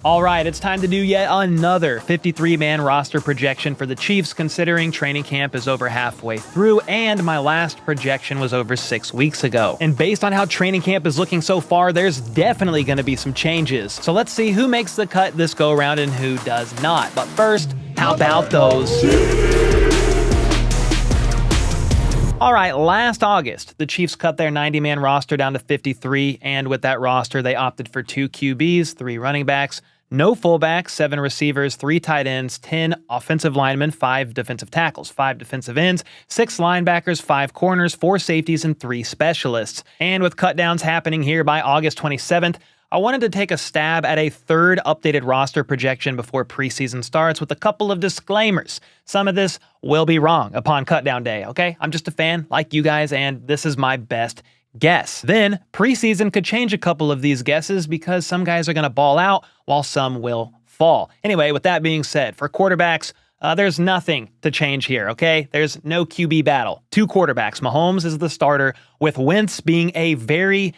All right, it's time to do yet another 53-man roster projection for the Chiefs, considering training camp is over halfway through, and my last projection was over 6 weeks ago. And based on how training camp is looking so far, there's definitely going to be some changes. So let's see who makes the cut this go-around and who does not. But first, how about those? All right, last August, the Chiefs cut their 90-man roster down to 53, and with that roster, they opted for 2 QBs, 3 running backs, no fullbacks, 7 receivers, 3 tight ends, 10 offensive linemen, 5 defensive tackles, 5 defensive ends, 6 linebackers, 5 corners, 4 safeties, and 3 specialists. And with cutdowns happening here by August 27th, I wanted to take a stab at a third updated roster projection before preseason starts with a couple of disclaimers. Some of this will be wrong upon cutdown day, okay? I'm just a fan like you guys, and this is my best guess. Then, preseason could change a couple of these guesses because some guys are going to ball out while some will fall. Anyway, with that being said, for quarterbacks, there's nothing to change here, okay? There's no QB battle. 2 quarterbacks. Mahomes is the starter, with Wentz being a very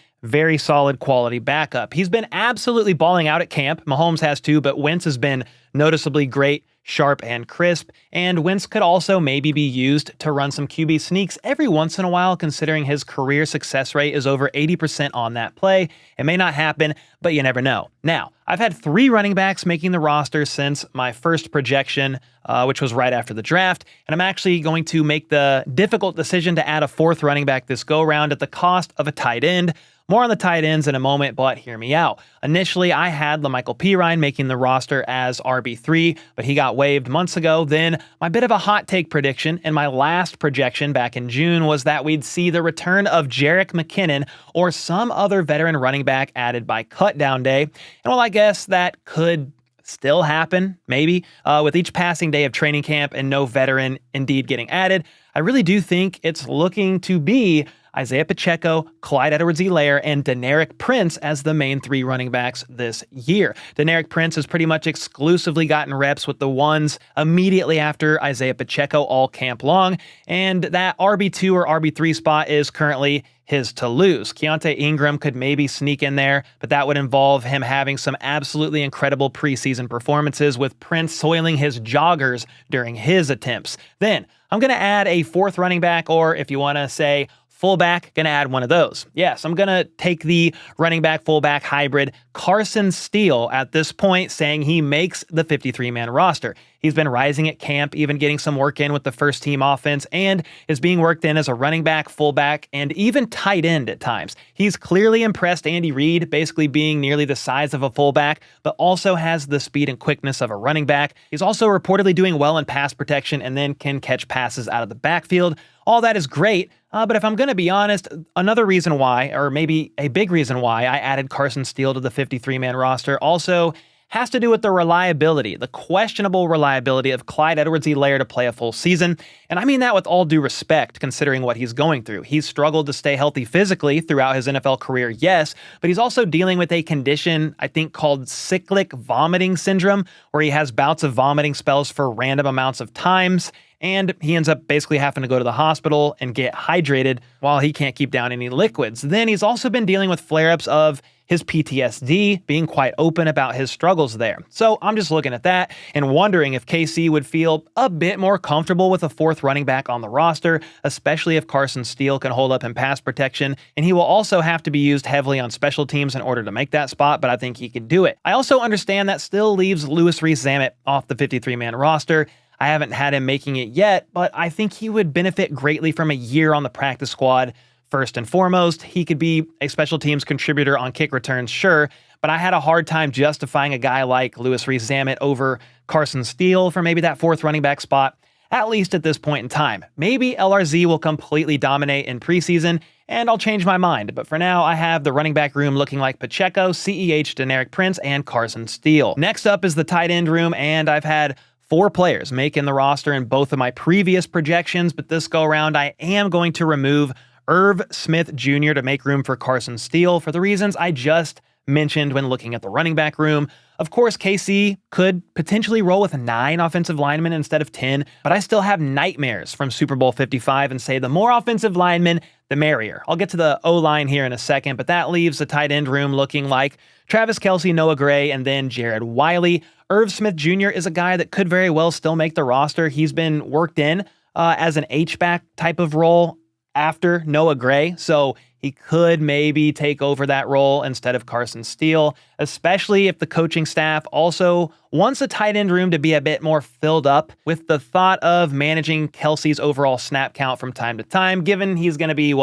solid quality backup. He's been absolutely balling out at camp. Mahomes has too, but Wentz has been noticeably great, sharp, and crisp. And Wentz could also maybe be used to run some QB sneaks every once in a while, considering his career success rate is over 80% on that play. It may not happen, but you never know. Now, I've had 3 running backs making the roster since my first projection, which was right after the draft, and I'm actually going to make the difficult decision to add a 4th running back this go-around at the cost of a tight end. More on the tight ends in a moment, but hear me out. Initially, I had LaMichael Pirine making the roster as RB3, but he got waived months ago. Then, my bit of a hot take prediction in my last projection back in June was that we'd see the return of Jerick McKinnon or some other veteran running back added by cutdown day. And well, I guess that could still happen, maybe, with each passing day of training camp and no veteran indeed getting added. I really do think it's looking to be Isaiah Pacheco, Clyde Edwards-Helaire, and Deneric Prince as the main 3 running backs this year. Deneric Prince has pretty much exclusively gotten reps with the ones immediately after Isaiah Pacheco all camp long, and that RB2 or RB3 spot is currently his to lose. Keontae Ingram could maybe sneak in there, but that would involve him having some absolutely incredible preseason performances, with Prince soiling his joggers during his attempts. Then, I'm going to add a 4th running back, or if you want to say fullback, gonna add one of those. Yes, I'm gonna take the running back fullback hybrid Carson Steele at this point, saying he makes the 53-man roster. He's been rising at camp, even getting some work in with the first team offense, and is being worked in as a running back, fullback, and even tight end at times. He's clearly impressed Andy Reid, basically being nearly the size of a fullback, but also has the speed and quickness of a running back. He's also reportedly doing well in pass protection and then can catch passes out of the backfield. All that is great, but if I'm going to be honest, another reason why, or maybe a big reason why I added Carson Steele to the 53-man roster also has to do with the reliability, the questionable reliability of Clyde Edwards-Helaire to play a full season. And I mean that with all due respect, considering what he's going through. He's struggled to stay healthy physically throughout his NFL career, yes, but he's also dealing with a condition I think called cyclic vomiting syndrome, where he has bouts of vomiting spells for random amounts of times, and he ends up basically having to go to the hospital and get hydrated while he can't keep down any liquids. Then he's also been dealing with flare-ups of his PTSD, being quite open about his struggles there. So I'm just looking at that and wondering if KC would feel a bit more comfortable with a 4th running back on the roster, especially if Carson Steele can hold up in pass protection, and he will also have to be used heavily on special teams in order to make that spot, but I think he could do it. I also understand that still leaves Rees-Zammit off the 53-man roster. I haven't had him making it yet, but I think he would benefit greatly from a year on the practice squad. First and foremost, he could be a special teams contributor on kick returns, sure, but I had a hard time justifying a guy like Rees-Zammit over Carson Steele for maybe that 4th running back spot, at least at this point in time. Maybe LRZ will completely dominate in preseason, and I'll change my mind, but for now, I have the running back room looking like Pacheco, CEH, Deneric Prince, and Carson Steele. Next up is the tight end room, and I've had 4 players making the roster in both of my previous projections, but this go around, I am going to remove Irv Smith Jr. to make room for Carson Steele for the reasons I just mentioned when looking at the running back room. Of course, KC could potentially roll with 9 offensive linemen instead of 10, but I still have nightmares from Super Bowl 55 and say the more offensive linemen, the merrier. I'll get to the O-line here in a second, but that leaves the tight end room looking like Travis Kelce, Noah Gray, and then Jared Wiley. Irv Smith Jr. is a guy that could very well still make the roster. He's been worked in as an H-back type of role after Noah Gray, so he could maybe take over that role instead of Carson Steele, especially if the coaching staff also wants the tight end room to be a bit more filled up with the thought of managing Kelce's overall snap count from time to time, given he's going to be,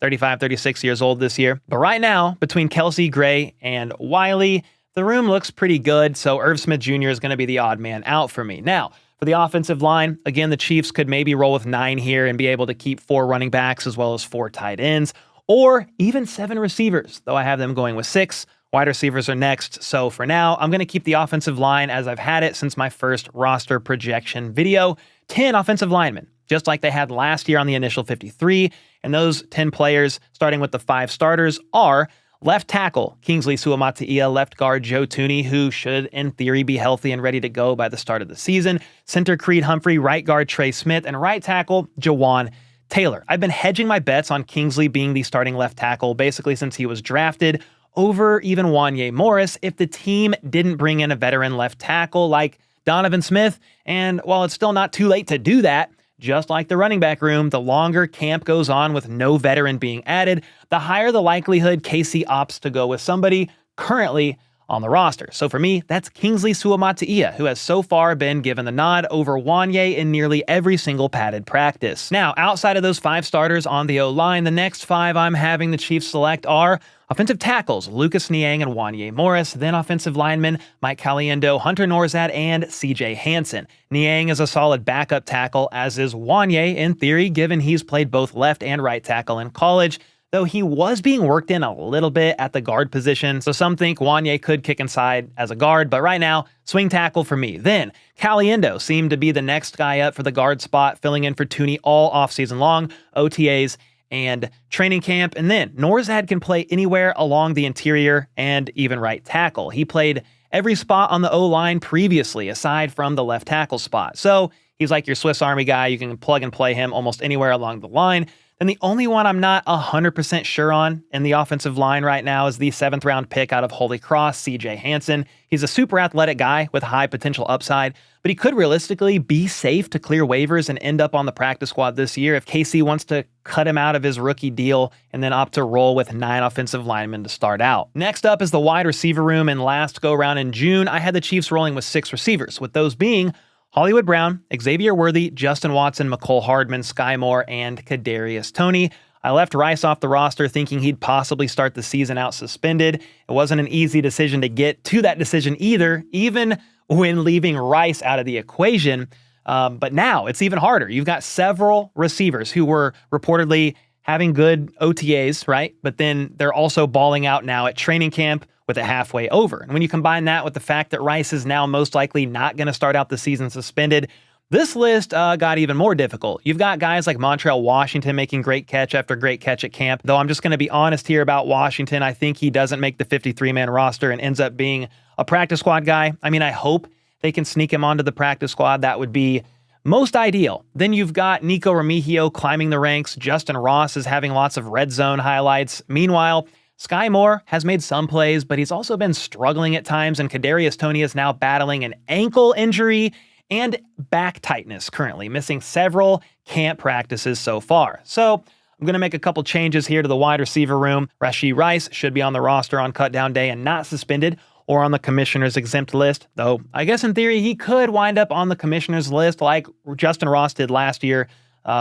35, 36 years old this year. But right now, between Kelce, Gray, and Wiley, the room looks pretty good, so Irv Smith Jr. is going to be the odd man out for me. Now, for the offensive line, again, the Chiefs could maybe roll with 9 here and be able to keep 4 running backs as well as 4 tight ends, or even 7 receivers, though I have them going with 6. Wide receivers are next, so for now, I'm going to keep the offensive line as I've had it since my first roster projection video. 10 offensive linemen, just like they had last year on the initial 53, and those 10 players, starting with the 5 starters, are left tackle, Kingsley Suamataia; left guard, Joe Thuney, who should, in theory, be healthy and ready to go by the start of the season; center, Creed Humphrey; right guard, Trey Smith; and right tackle, Jawan Taylor. I've been hedging my bets on Kingsley being the starting left tackle basically since he was drafted, over even Wanye Morris if the team didn't bring in a veteran left tackle like Donovan Smith. And while it's still not too late to do that, just like the running back room, the longer camp goes on with no veteran being added, the higher the likelihood KC opts to go with somebody currently on the roster. So for me, that's Kingsley Suamataia, who has so far been given the nod over Wanye in nearly every single padded practice. Now, outside of those 5 starters on the O-line, the next 5 I'm having the Chiefs select are offensive tackles, Lucas Niang and Wanye Morris; then offensive linemen, Mike Caliendo, Hunter Norzad, and CJ Hansen. Niang is a solid backup tackle, as is Wanye in theory, given he's played both left and right tackle in college, though he was being worked in a little bit at the guard position, so some think Wanye could kick inside as a guard, but right now, swing tackle for me. Then, Caliendo seemed to be the next guy up for the guard spot, filling in for Thuney all offseason long, OTAs, and training camp. And then Norzad can play anywhere along the interior and even right tackle. He played every spot on the O-line previously, aside from the left tackle spot. So he's like your Swiss Army guy. You can plug and play him almost anywhere along the line. Then the only one I'm not 100% sure on in the offensive line right now is the 7th round pick out of Holy Cross, CJ Hansen. He's a super athletic guy with high potential upside, but he could realistically be safe to clear waivers and end up on the practice squad this year if KC wants to cut him out of his rookie deal and then opt to roll with 9 offensive linemen to start out. Next up is the wide receiver room, and last go around in June, I had the Chiefs rolling with 6 receivers, with those being Hollywood Brown, Xavier Worthy, Justin Watson, Mecole Hardman, Sky Moore, and Kadarius Toney. I left Rice off the roster thinking he'd possibly start the season out suspended. It wasn't an easy decision to get to that decision either, even when leaving Rice out of the equation. But now it's even harder. You've got several receivers who were reportedly having good OTAs, right? But then they're also balling out now at training camp with it halfway over. And when you combine that with the fact that Rice is now most likely not going to start out the season suspended, this list got even more difficult. You've got guys like Montrell Washington making great catch after great catch at camp, though I'm just going to be honest here about Washington. I think he doesn't make the 53-man roster and ends up being a practice squad guy. I mean, I hope they can sneak him onto the practice squad. That would be most ideal. Then you've got Nico Remigio climbing the ranks. Justin Ross is having lots of red zone highlights. Meanwhile, Sky Moore has made some plays, but he's also been struggling at times, and Kadarius Toney is now battling an ankle injury and back tightness currently, missing several camp practices so far. So I'm going to make a couple changes here to the wide receiver room. Rashee Rice should be on the roster on cutdown day and not suspended or on the commissioner's exempt list, though I guess in theory he could wind up on the commissioner's list like Justin Ross did last year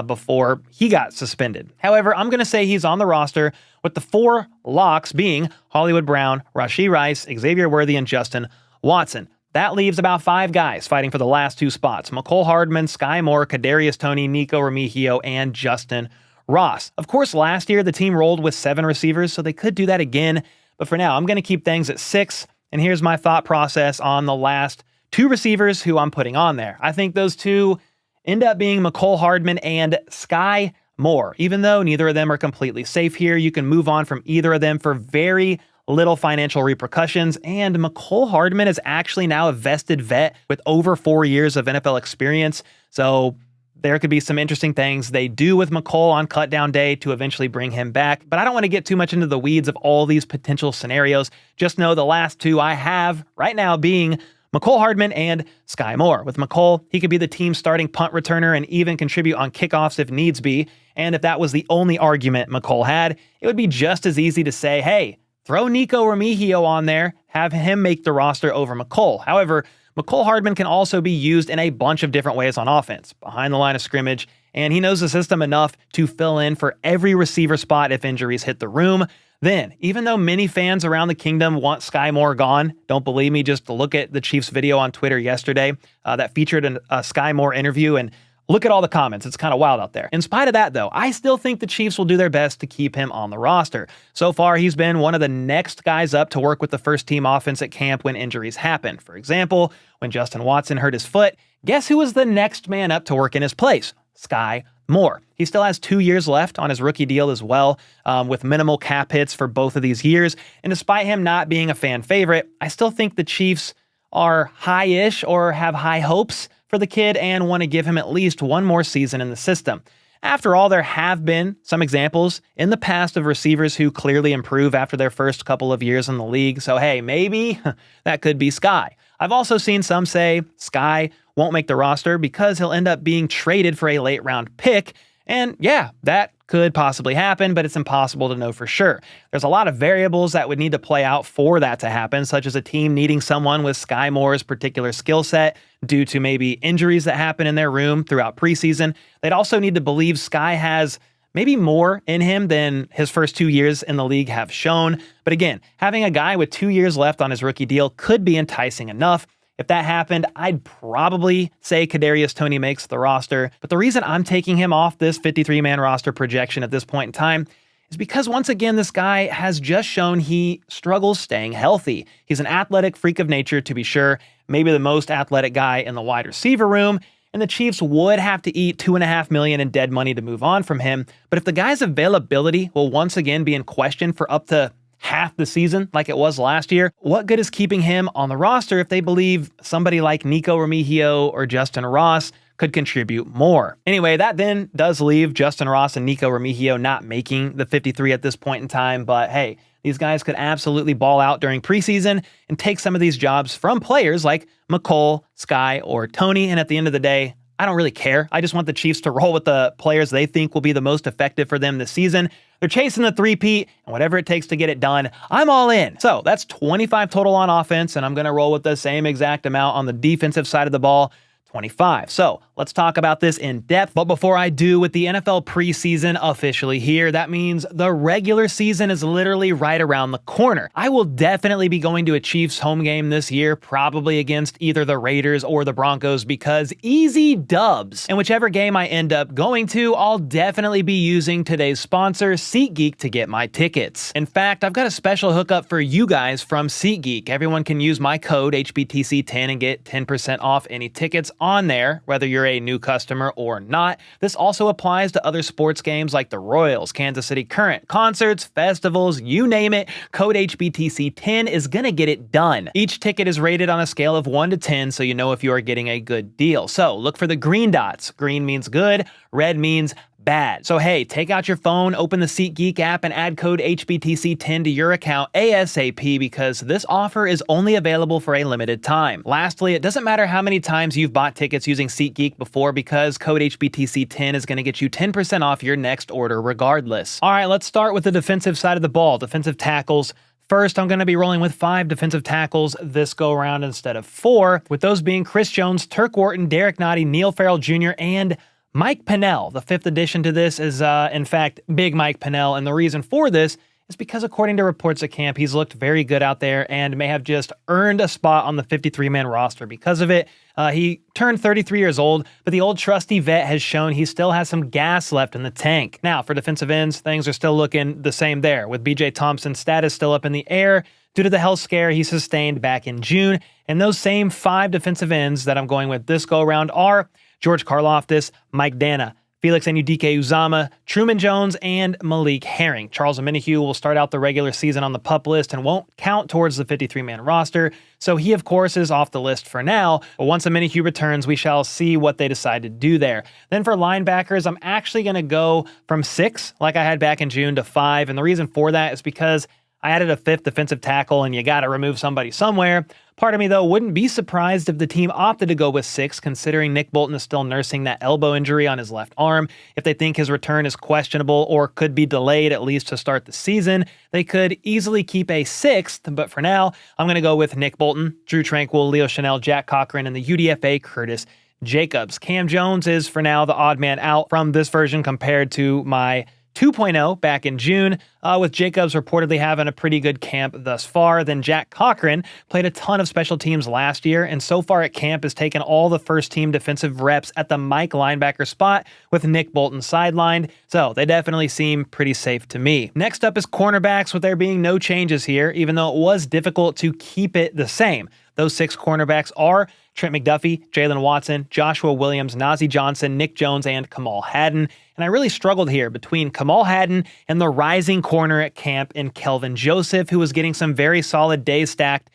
before he got suspended. However, I'm going to say he's on the roster with the 4 locks being Hollywood Brown, Rashee Rice, Xavier Worthy, and Justin Watson. That leaves about 5 guys fighting for the last 2 spots: Mecole Hardman, Sky Moore, Kadarius Toney, Nico Remigio, and Justin Ross. Of course, last year the team rolled with 7 receivers, so they could do that again. But for now, I'm going to keep things at 6. And here's my thought process on the last 2 receivers who I'm putting on there. I think those 2 end up being Mecole Hardman and Sky Moore. Even though neither of them are completely safe here, you can move on from either of them for very little financial repercussions, and Mecole Hardman is actually now a vested vet with over 4 years of NFL experience, so there could be some interesting things they do with McColl on cutdown day to eventually bring him back. But I don't want to get too much into the weeds of all these potential scenarios. Just know the last two I have right now being McCole Hardman and Sky Moore. With McColl, he could be the team's starting punt returner and even contribute on kickoffs if needs be. And if that was the only argument McColl had, it would be just as easy to say, hey, throw Nico Remigio on there, have him make the roster over McColl. However, McCole Hardman can also be used in a bunch of different ways on offense, behind the line of scrimmage, and he knows the system enough to fill in for every receiver spot if injuries hit the room. Then, even though many fans around the kingdom want Sky Moore gone, don't believe me, just look at the Chiefs video on Twitter yesterday that featured a Sky Moore interview and look at all the comments. It's kind of wild out there. In spite of that, though, I still think the Chiefs will do their best to keep him on the roster. So far, he's been one of the next guys up to work with the first-team offense at camp when injuries happen. For example, when Justin Watson hurt his foot, guess who was the next man up to work in his place? Sky Moore. He still has 2 years left on his rookie deal as well, with minimal cap hits for both of these years. And despite him not being a fan favorite, I still think the Chiefs are high-ish or have high hopes for the kid and want to give him at least one more season in the system. After all, there have been some examples in the past of receivers who clearly improve after their first couple of years in the league, so hey, maybe that could be Sky. I've also seen some say Sky won't make the roster because he'll end up being traded for a late-round pick, and yeah, that could possibly happen, but it's impossible to know for sure. There's a lot of variables that would need to play out for that to happen, such as a team needing someone with Sky Moore's particular skill set due to maybe injuries that happen in their room throughout preseason. They'd also need to believe Sky has maybe more in him than his first 2 years in the league have shown. But again, having a guy with 2 years left on his rookie deal could be enticing enough. If that happened, I'd probably say Kadarius Toney makes the roster. But the reason I'm taking him off this 53-man roster projection at this point in time is because, once again, this guy has just shown he struggles staying healthy. He's an athletic freak of nature, to be sure, maybe the most athletic guy in the wide receiver room, and the Chiefs would have to eat $2.5 million in dead money to move on from him. But if the guy's availability will once again be in question for up to half the season like it was last year, what good is keeping him on the roster if they believe somebody like Nico Remigio or Justin Ross could contribute more? Anyway, that then does leave Justin Ross and Nico Remigio not making the 53 at this point in time, but hey, these guys could absolutely ball out during preseason and take some of these jobs from players like McColl, Sky, or Toney, and at the end of the day, I don't really care. I just want the Chiefs to roll with the players they think will be the most effective for them this season. They're chasing the three-peat, and whatever it takes to get it done, I'm all in. So that's 25 total on offense, and I'm going to roll with the same exact amount on the defensive side of the ball, 25. So let's talk about this in depth. But before I do, with the NFL preseason officially here, that means the regular season is literally right around the corner. I will definitely be going to a Chiefs home game this year, probably against either the Raiders or the Broncos, because easy dubs. And whichever game I end up going to, I'll definitely be using today's sponsor, SeatGeek, to get my tickets. In fact, I've got a special hookup for you guys from SeatGeek. Everyone can use my code HBTC10 and get 10% off any tickets on there, whether you're a new customer or not. This also applies to other sports games like the Royals, Kansas City Current, concerts, festivals, you name it. Code HBTC10 is gonna get it done. Each ticket is rated on a scale of 1 to 10, so you know if you are getting a good deal. So look for the green dots. Green means good, red means bad. So hey, take out your phone, open the SeatGeek app, and add code HBTC10 to your account ASAP, because this offer is only available for a limited time. Lastly, it doesn't matter how many times you've bought tickets using SeatGeek before, because code HBTC10 is going to get you 10% off your next order regardless. All right, let's start with the defensive side of the ball, defensive tackles. First, I'm going to be rolling with 5 defensive tackles this go-around instead of 4, with those being Chris Jones, Turk Wharton, Derek Nottie, Neil Farrell Jr., and Mike Pennell. The 5th addition to this is, in fact, Big Mike Pennell, and the reason for this is because, according to reports at camp, he's looked very good out there and may have just earned a spot on the 53-man roster because of it. He turned 33 years old, but the old trusty vet has shown he still has some gas left in the tank. Now, for defensive ends, things are still looking the same there, with B.J. Thompson's status still up in the air due to the health scare he sustained back in June, and those same 5 defensive ends that I'm going with this go-around are George Karlaftis, Mike Dana, Felix Anudike-Uzomah, Truman Jones, and Malik Herring. Charles Omenihu will start out the regular season on the PUP list and won't count towards the 53-man roster, so he, of course, is off the list for now. But once Omenihu returns, we shall see what they decide to do there. Then for linebackers, I'm actually going to go from 6, like I had back in June, to 5, and the reason for that is because I added a 5th defensive tackle, and you got to remove somebody somewhere. Part of me, though, wouldn't be surprised if the team opted to go with 6, considering Nick Bolton is still nursing that elbow injury on his left arm. If they think his return is questionable or could be delayed at least to start the season, they could easily keep a 6th, but for now, I'm going to go with Nick Bolton, Drew Tranquill, Leo Chanel, Jack Cochran, and the UDFA Curtis Jacobs. Cam Jones is, for now, the odd man out from this version compared to my 2.0 back in June, with Jacobs reportedly having a pretty good camp thus far. Then Jack Cochran played a ton of special teams last year, and so far at camp has taken all the first-team defensive reps at the Mike linebacker spot with Nick Bolton sidelined, so they definitely seem pretty safe to me. Next up is cornerbacks, with there being no changes here, even though it was difficult to keep it the same. Those 6 cornerbacks are Trent McDuffie, Jalen Watson, Joshua Williams, Nazeeh Johnson, Nick Jones, and Kamal Hadden. And I really struggled here between Kamal Hadden and the rising corner at camp in Kelvin Joseph, who was getting some very solid days stacked,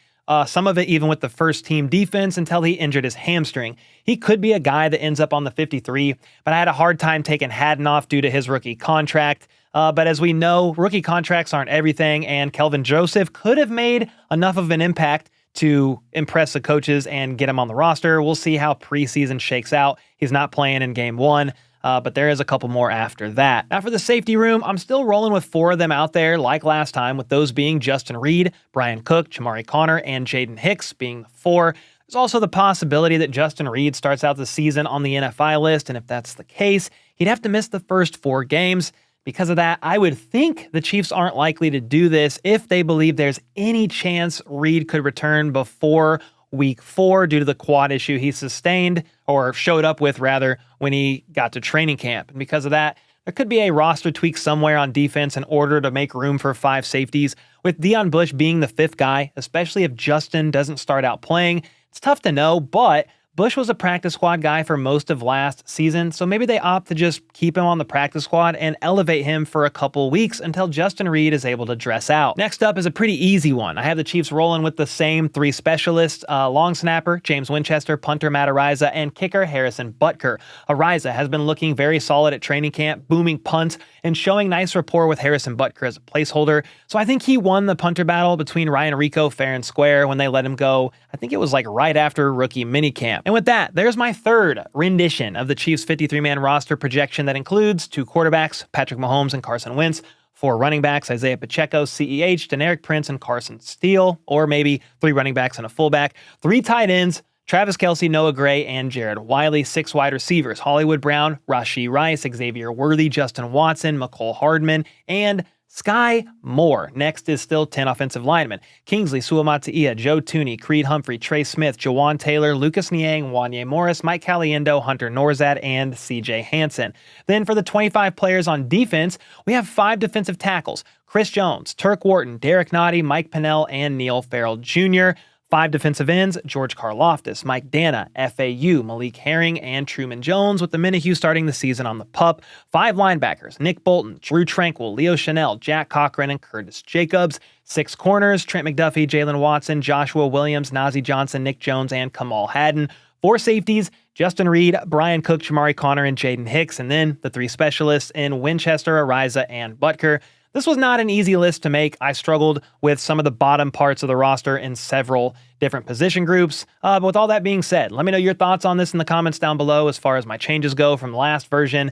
some of it even with the first-team defense until he injured his hamstring. He could be a guy that ends up on the 53, but I had a hard time taking Hadden off due to his rookie contract. But as we know, rookie contracts aren't everything, and Kelvin Joseph could have made enough of an impact to impress the coaches and get him on the roster. We'll see how preseason shakes out. He's not playing in game 1, but there is a couple more after that. Now for the safety room, I'm still rolling with 4 of them out there like last time, with those being Justin Reed, Brian Cook, Chamari Connor, and Jaden Hicks being the 4. There's also the possibility that Justin Reed starts out the season on the NFI list, and if that's the case, he'd have to miss the first 4 games. Because of that, I would think the Chiefs aren't likely to do this if they believe there's any chance Reed could return before week 4 due to the quad issue he sustained, or showed up with rather, when he got to training camp. And because of that, there could be a roster tweak somewhere on defense in order to make room for 5 safeties, with Deon Bush being the 5th guy, especially if Justin doesn't start out playing. It's tough to know, but Bush was a practice squad guy for most of last season, so maybe they opt to just keep him on the practice squad and elevate him for a couple weeks until Justin Reed is able to dress out. Next up is a pretty easy one. I have the Chiefs rolling with the same 3 specialists, long snapper James Winchester, punter Matt Araiza, and kicker Harrison Butker. Araiza has been looking very solid at training camp, booming punts, and showing nice rapport with Harrison Butker as a placeholder, so I think he won the punter battle between Ryan Rico fair and square when they let him go. I think it was like right after rookie minicamp. And with that, there's my 3rd rendition of the Chiefs 53-man roster projection that includes 2 quarterbacks, Patrick Mahomes and Carson Wentz, 4 running backs, Isaiah Pacheco, CEH, Deneric Prince, and Carson Steele, or maybe 3 running backs and a fullback, 3 tight ends, Travis Kelce, Noah Gray, and Jared Wiley, 6 wide receivers, Hollywood Brown, Rashee Rice, Xavier Worthy, Justin Watson, McCole Hardman, and Sky Moore. Next is still 10 offensive linemen: Kingsley Suamataia, Joe Tooney, Creed Humphrey, Trey Smith, Jawan Taylor, Lucas Niang, Wanye Morris, Mike Caliendo, Hunter Norzad, and CJ Hansen. Then for the 25 players on defense, we have 5 defensive tackles: Chris Jones, Turk Wharton, Derek Nottie, Mike Pennell, and Neil Farrell Jr. 5 defensive ends: George Karlaftis, Mike Dana, FAU, Malik Herring, and Truman Jones, with the Omenihu starting the season on the PUP. 5 linebackers: Nick Bolton, Drew Tranquill, Leo Chanel, Jack Cochran, and Curtis Jacobs. 6 corners: Trent McDuffie, Jalen Watson, Joshua Williams, Nazeeh Johnson, Nick Jones, and Kamal Hadden. 4 safeties: Justin Reed, Brian Cook, Chamari Connor, and Jaden Hicks. And then the 3 specialists in Winchester, Araiza, and Butker. This was not an easy list to make. I struggled with some of the bottom parts of the roster in several different position groups. But with all that being said, let me know your thoughts on this in the comments down below as far as my changes go from the last version,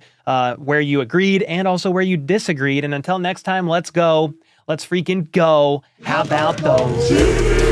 where you agreed and also where you disagreed. And until next time, let's go. Let's freaking go. How about those?